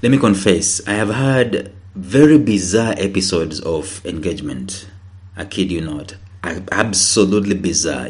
Let me confess, I have had very bizarre episodes of engagement. I kid you not. Absolutely bizarre.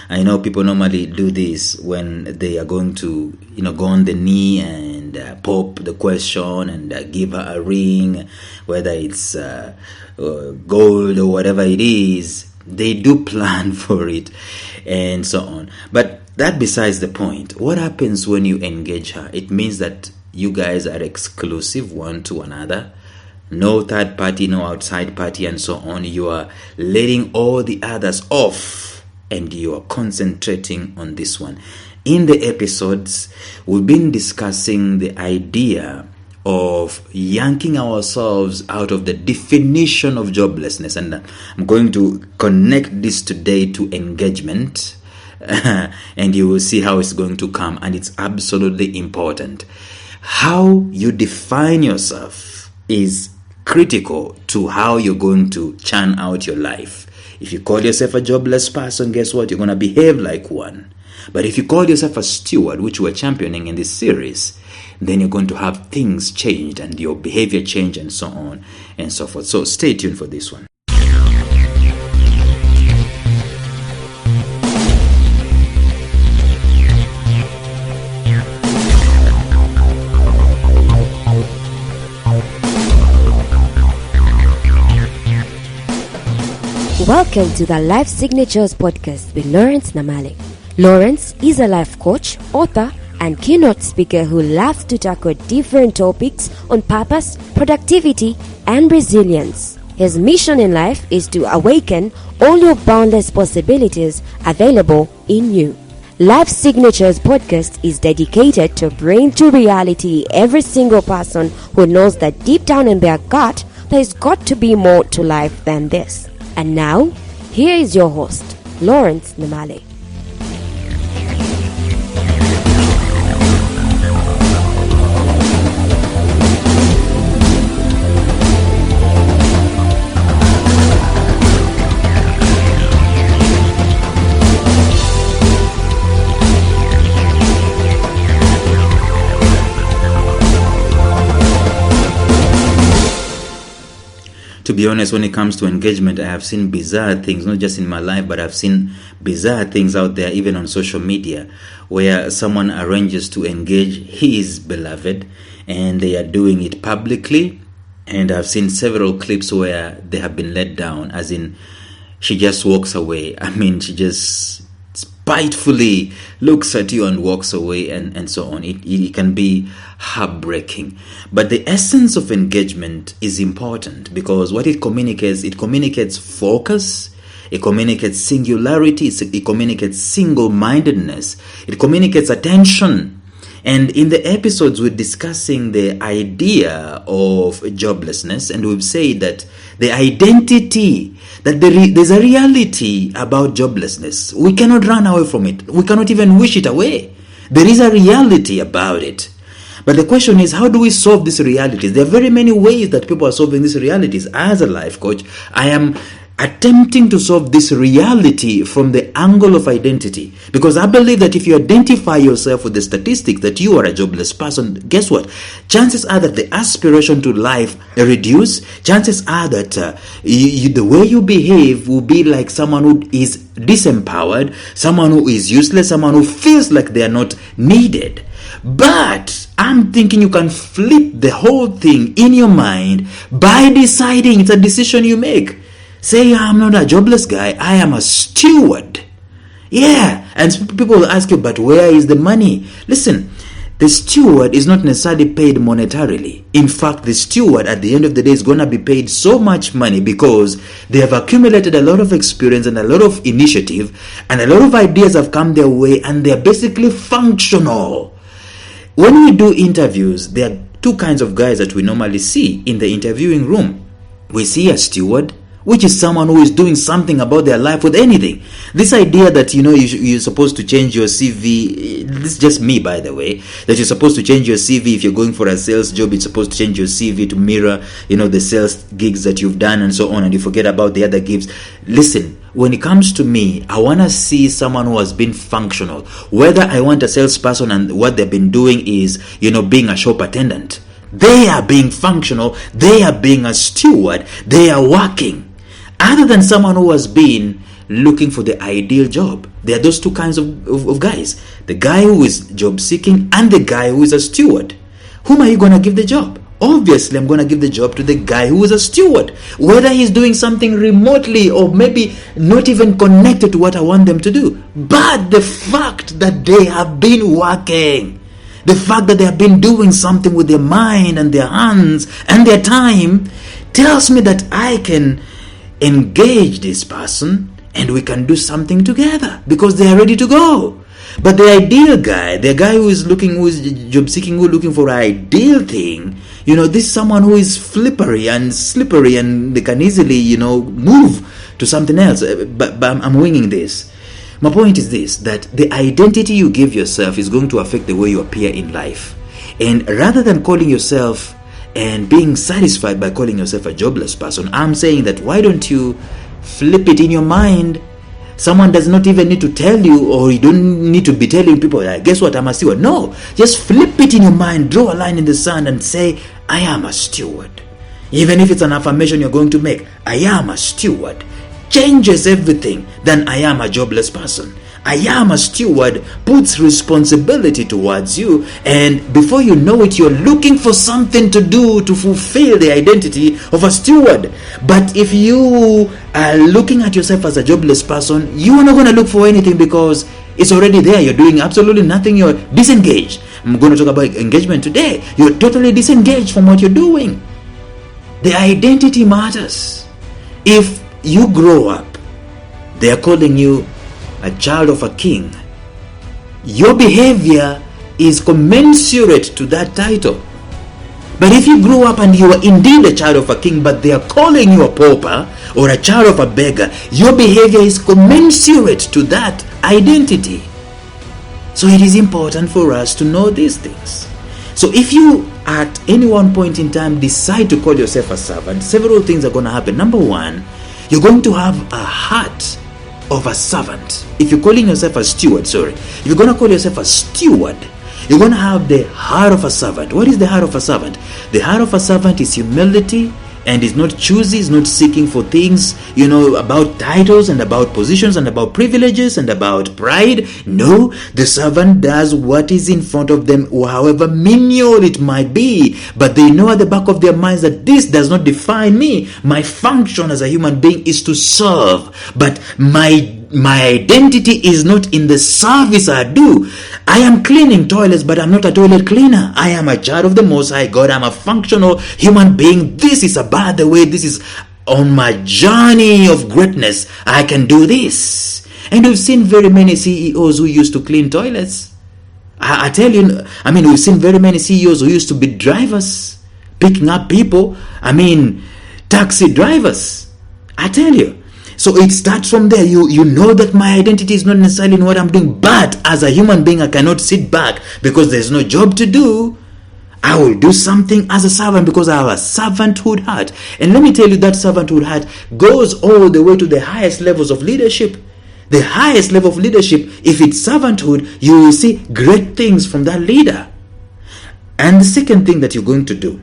I know people normally do this when they are going to go on the knee and pop the question and give her a ring, whether it's gold or whatever it is. They do plan for it and so on, but that besides the point. What happens when you engage her? It means that you guys are exclusive one to another. No third party, no outside party, and so on. You are letting all the others off and you are concentrating on this one. In the episodes, we've been discussing the idea of yanking ourselves out of the definition of joblessness. And I'm going to connect this today to engagement. And you will see how it's going to come. And it's absolutely important. How you define yourself is critical to how you're going to churn out your life. If you call yourself a jobless person, guess what? You're going to behave like one. But if you call yourself a steward, which we're championing in this series, then you're going to have things changed and your behavior change and so on and so forth. So stay tuned for this one. Welcome to the Life Signatures podcast with Lawrence Namale. Lawrence is a life coach, author, and keynote speaker who loves to tackle different topics on purpose, productivity, and resilience. His mission in life is to awaken all your boundless possibilities available in you. Life Signatures podcast is dedicated to bring to reality every single person who knows that deep down in their gut, there's got to be more to life than this. And now, here is your host, Lawrence Namale. To be honest, when it comes to engagement, I have seen bizarre things, not just in my life, but I've seen bizarre things out there, even on social media, where someone arranges to engage his beloved and they are doing it publicly. And I've seen several clips where they have been let down, as in she just walks away. She just spitefully looks at you and walks away and so on. It can be heartbreaking. But the essence of engagement is important because what it communicates focus, it communicates singularity, it communicates single-mindedness, it communicates attention. And in the episodes, we're discussing the idea of joblessness, and we've said that the identity, that there's a reality about joblessness. We cannot run away from it. We cannot even wish it away. There is a reality about it. But the question is, how do we solve these realities? There are very many ways that people are solving these realities. As a life coach, I am attempting to solve this reality from the angle of identity, because I believe that if you identify yourself with the statistics that you are a jobless person, guess what? Chances are that the aspiration to life reduce. Chances are that the way you behave will be like someone who is disempowered, someone who is useless, someone who feels like they are not needed. But I'm thinking you can flip the whole thing in your mind by deciding. It's a decision you make. Say, I'm not a jobless guy, I am a steward. Yeah, and people will ask you, but where is the money? Listen, the steward is not necessarily paid monetarily. In fact, the steward at the end of the day is going to be paid so much money because they have accumulated a lot of experience and a lot of initiative, and a lot of ideas have come their way, and they're basically functional. When we do interviews, there are two kinds of guys that we normally see in the interviewing room. We see a steward, which is someone who is doing something about their life with anything. This idea that, you're supposed to change your CV, this is just me, by the way, that you're supposed to change your CV if you're going for a sales job, it's supposed to change your CV to mirror, the sales gigs that you've done and so on, and you forget about the other gigs. Listen, when it comes to me, I want to see someone who has been functional. Whether I want a salesperson and what they've been doing is, being a shop attendant. They are being functional. They are being a steward. They are working. Other than someone who has been looking for the ideal job. There are those two kinds of guys. The guy who is job seeking and the guy who is a steward. Whom are you going to give the job? Obviously, I'm going to give the job to the guy who is a steward. Whether he's doing something remotely or maybe not even connected to what I want them to do. But the fact that they have been working, the fact that they have been doing something with their mind and their hands and their time tells me that I can engage this person and we can do something together because they are ready to go. But the ideal guy, the guy who is job seeking, who is looking for an ideal thing, this is someone who is slippery and they can easily, move to something else. But I'm winging this. My point is this, that the identity you give yourself is going to affect the way you appear in life. And rather than calling yourself and being satisfied by calling yourself a jobless person, I'm saying that why don't you flip it in your mind? Someone does not even need to tell you, or you don't need to be telling people, guess what, I'm a steward. No, just flip it in your mind, draw a line in the sand and say, I am a steward. Even if it's an affirmation you're going to make, I am a steward, changes everything than I am a jobless person. I am a steward puts responsibility towards you, and before you know it, you're looking for something to do to fulfill the identity of a steward. But if you are looking at yourself as a jobless person, you are not going to look for anything because it's already there. You're doing absolutely nothing. You're disengaged. I'm going to talk about engagement today. You're totally disengaged from what you're doing. The identity matters. If you grow up, they are calling you a child of a king, your behavior is commensurate to that title. But if you grow up and you are indeed a child of a king, but they are calling you a pauper or a child of a beggar, your behavior is commensurate to that identity. So it is important for us to know these things. So if you at any one point in time decide to call yourself a servant, several things are going to happen. Number one, you're going to have a heart of a servant. If you're calling yourself a steward, if you're going to call yourself a steward, you're going to have the heart of a servant. What is the heart of a servant? The heart of a servant is humility and is not choosy, is not seeking for things, about titles and about positions and about privileges and about pride. No, the servant does what is in front of them, however menial it might be. But they know at the back of their minds that this does not define me. My function as a human being is to serve. But my identity is not in the service I do. I am cleaning toilets, but I'm not a toilet cleaner. I am a child of the Most High God. I'm a functional human being. This is by the way, this is on my journey of greatness. I can do this. And we've seen very many CEOs who used to clean toilets. I tell you, we've seen very many CEOs who used to be drivers, picking up people. Taxi drivers. I tell you. So it starts from there. You know that my identity is not necessarily in what I'm doing, but as a human being, I cannot sit back because there's no job to do. I will do something as a servant because I have a servanthood heart. And let me tell you, that servanthood heart goes all the way to the highest levels of leadership. The highest level of leadership, if it's servanthood, you will see great things from that leader. And the second thing that you're going to do,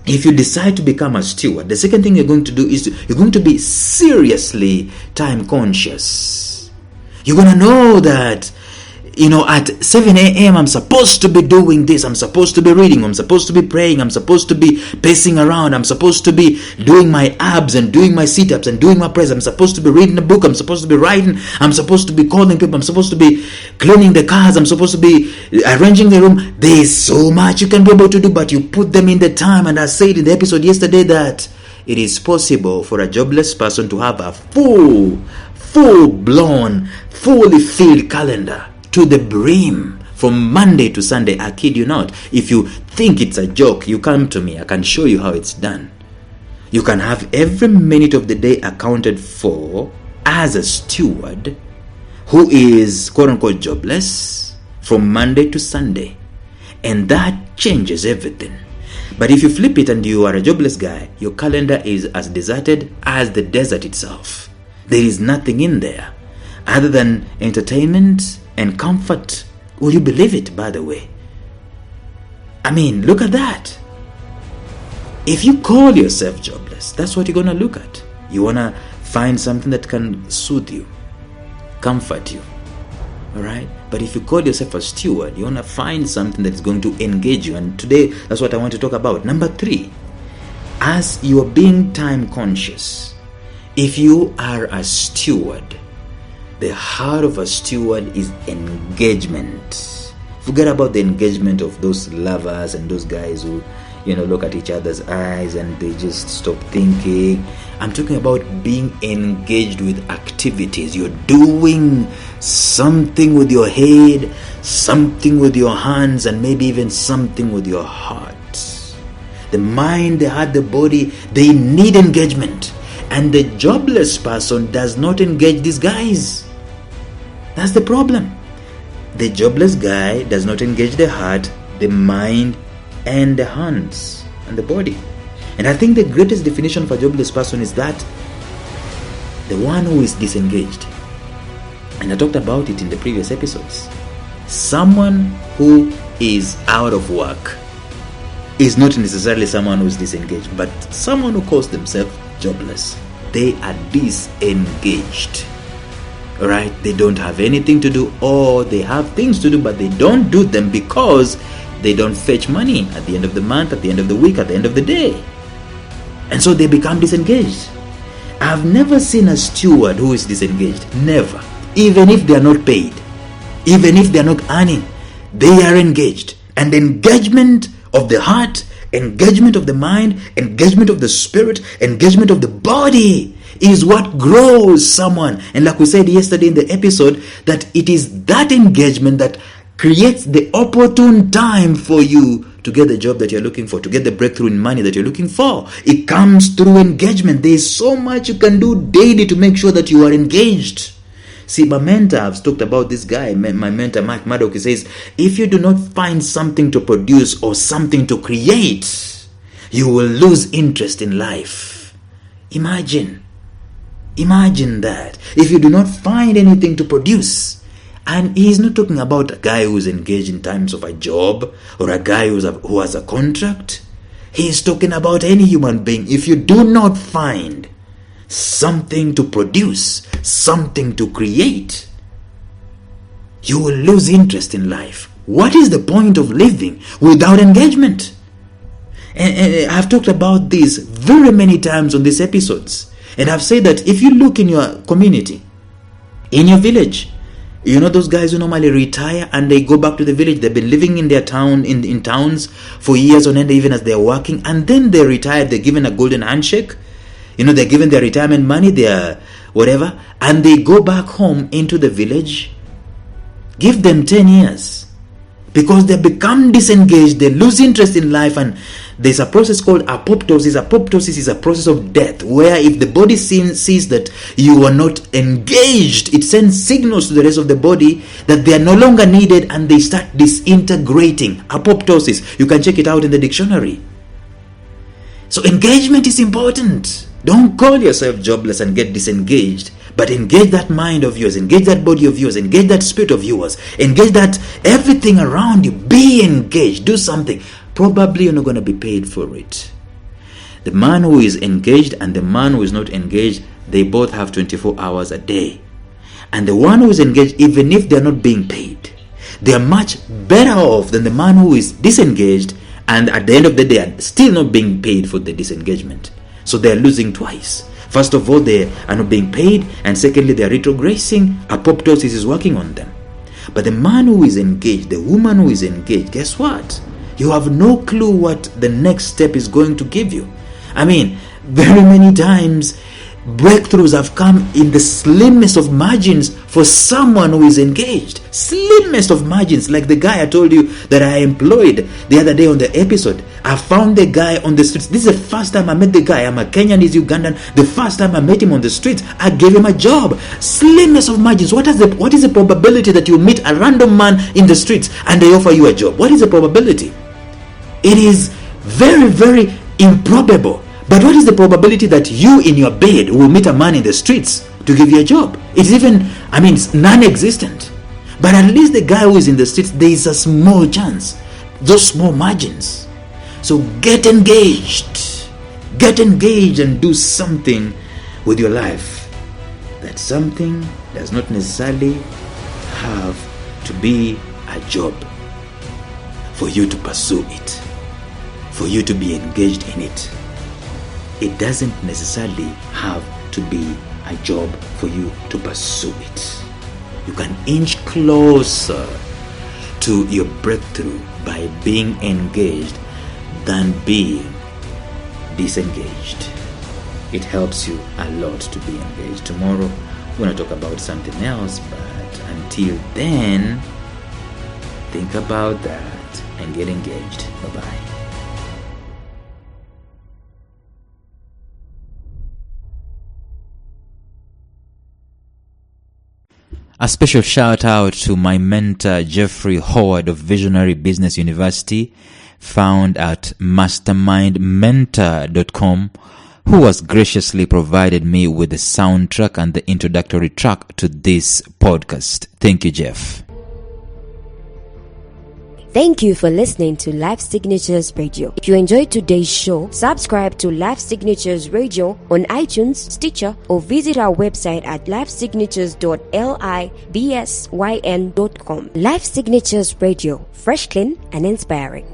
if you decide to become a steward, the second thing you're going to do is you're going to be seriously time conscious. You're going to know that, at 7 a.m. I'm supposed to be doing this. I'm supposed to be reading. I'm supposed to be praying. I'm supposed to be pacing around. I'm supposed to be doing my abs and doing my sit-ups and doing my prayers. I'm supposed to be reading a book. I'm supposed to be writing. I'm supposed to be calling people. I'm supposed to be cleaning the cars. I'm supposed to be arranging the room. There is so much you can be able to do, but you put them in the time. And I said in the episode yesterday that it is possible for a jobless person to have a full-blown, fully filled calendar to the brim from Monday to Sunday. I kid you not. If you think it's a joke, you come to me. I can show you how it's done. You can have every minute of the day accounted for as a steward who is quote-unquote jobless from Monday to Sunday. And that changes everything. But if you flip it and you are a jobless guy, your calendar is as deserted as the desert itself. There is nothing in there other than entertainment and comfort. Will you believe it, by the way? Look at that. If you call yourself jobless, that's what you're going to look at. You want to find something that can soothe you, comfort you. All right? But if you call yourself a steward, you want to find something that is going to engage you. And today, that's what I want to talk about. Number 3, as you are being time conscious, if you are a steward, the heart of a steward is engagement. Forget about the engagement of those lovers and those guys who, look at each other's eyes and they just stop thinking. I'm talking about being engaged with activities. You're doing something with your head, something with your hands, and maybe even something with your heart. The mind, the heart, the body, they need engagement. And the jobless person does not engage these guys. That's the problem. The jobless guy does not engage the heart, the mind, and the hands and the body. And I think the greatest definition for a jobless person is that the one who is disengaged. And I talked about it in the previous episodes. Someone who is out of work is not necessarily someone who is disengaged, but someone who calls themselves jobless. They are disengaged. Alright, they don't have anything to do, or they have things to do but they don't do them because they don't fetch money at the end of the month, at the end of the week, at the end of the day. And so they become disengaged. I've never seen a steward who is disengaged. Never. Even if they are not paid, even if they are not earning, they are engaged. And the engagement of the heart, engagement of the mind, engagement of the spirit, engagement of the body is what grows someone. And like we said yesterday in the episode, that it is that engagement that creates the opportune time for you to get the job that you're looking for, to get the breakthrough in money that you're looking for. It comes through engagement. There is so much you can do daily to make sure that you are engaged. See, my mentor, I've talked about this guy, my mentor, Mike Maddock, he says, if you do not find something to produce or something to create, you will lose interest in life. Imagine that. If you do not find anything to produce, and he's not talking about a guy who's engaged in terms of a job or a guy who has a contract. He's talking about any human being. If you do not find something to produce, something to create, you will lose interest in life. What is the point of living without engagement? And I've talked about this very many times on these episodes. And I've said that if you look in your community, in your village, those guys who normally retire and they go back to the village, they've been living in their town, in towns for years on end, even as they're working, and then they retire, they're given a golden handshake, they're given their retirement money, their whatever, and they go back home into the village. Give them 10 years. Because they become disengaged, they lose interest in life, and there's a process called apoptosis. Apoptosis is a process of death, where if the body sees that you are not engaged, it sends signals to the rest of the body that they are no longer needed, and they start disintegrating. Apoptosis. You can check it out in the dictionary. So engagement is important. Don't call yourself jobless and get disengaged, but engage that mind of yours, engage that body of yours, engage that spirit of yours, engage that everything around you. Be engaged. Do something. Probably you're not going to be paid for it. The man who is engaged and the man who is not engaged, they both have 24 hours a day. And the one who is engaged, even if they're not being paid, they are much better off than the man who is disengaged and at the end of the day are still not being paid for the disengagement. So they are losing twice. First of all, they are not being paid, and secondly, they are retrogressing. Apoptosis is working on them. But the man who is engaged, the woman who is engaged, guess what? You have no clue what the next step is going to give you. I mean, very many times, breakthroughs have come in the slimmest of margins for someone who is engaged. Slimmest of margins, like the guy I told you that I employed the other day on the episode. I found the guy on the streets. This is the first time I met the guy. I'm a Kenyan, he's Ugandan. The first time I met him on the streets, I gave him a job. Slimmest of margins. What is the probability that you meet a random man in the streets and they offer you a job? What is the probability? It is very, very improbable. But what is the probability that you in your bed will meet a man in the streets to give you a job? It's even, it's non-existent. But at least the guy who is in the streets, there is a small chance. Those small margins. So get engaged. Get engaged and do something with your life. That something does not necessarily have to be a job for you to pursue it, for you to be engaged in it. It doesn't necessarily have to be a job for you to pursue it. You can inch closer to your breakthrough by being engaged than being disengaged. It helps you a lot to be engaged. Tomorrow we're going to talk about something else, but until then, think about that and get engaged. Bye-bye. A special shout out to my mentor Jeffrey Howard of Visionary Business University, found at mastermindmentor.com, who has graciously provided me with the soundtrack and the introductory track to this podcast. Thank you, Jeff. Thank you for listening to Life Signatures Radio. If you enjoyed today's show, subscribe to Life Signatures Radio on iTunes, Stitcher, or visit our website at lifesignatures.libsyn.com. Life Signatures Radio, fresh, clean, and inspiring.